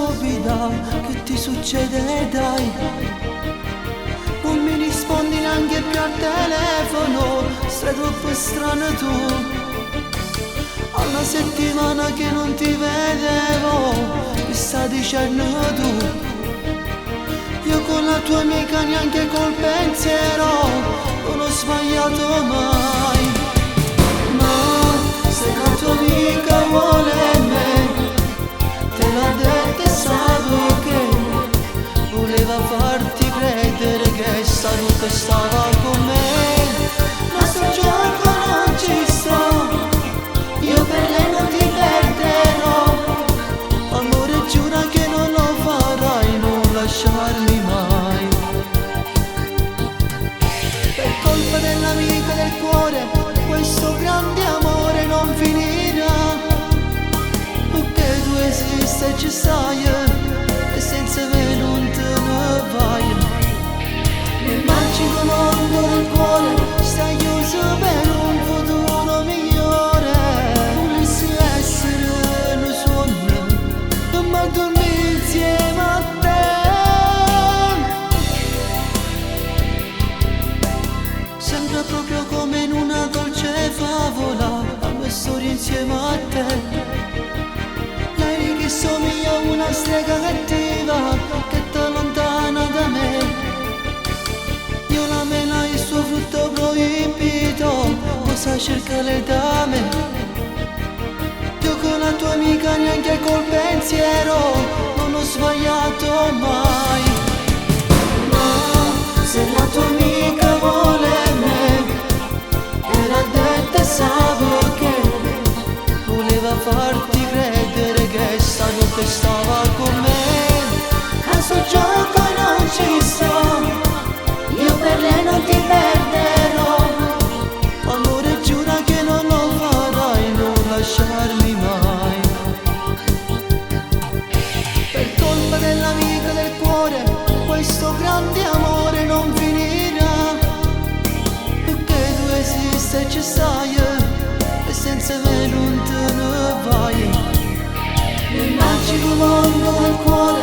stupida, che ti succede dai? Non mi rispondi neanche più al telefono, sei troppo strano tu. Alla settimana che non ti vedevo, mi stai dicendo tu. Io con la tua amica neanche col pensiero non ho sbagliato mai. Ma se la tua amica vuole me, te l'ha detto e sa perché voleva farti credere che stanotte stava con me. Ma sto gioco non ci sto, io per lei non ti perderò. Amore, giura che non lo farai, non lasciarmi mai. Per colpa dell'amica del cuore, questo grande amore non finirà. Perché tu esisti e ci stai, e senza me non te ne vai. Nel magico mondo del cuore stai chiuso per un futuro migliore. Volessi essere un sogno, ma dormi insieme a te. Sembra proprio come in una dolce favola la mia storia insieme a te. Lei che somiglia a una strega cattiva che ti allontana da me. Io la mela il suo frutto proibito, cosa cerca lei da me? Io con la tua amica neanche col pensiero non ho sbagliato mai. Ma se la tua amica vuole me, era detta e sa perché voleva farti credere che stanotte stava con me. A sto gioco non ci sto, io per lei non ti perderò. Amore, giura che non lo farai, non lasciarmi mai. Per colpa dell'amica del cuore, questo grande amore non finirà. Perché tu esisti e ci stai, e senza me non te ne vai. Nel magico mondo del cuore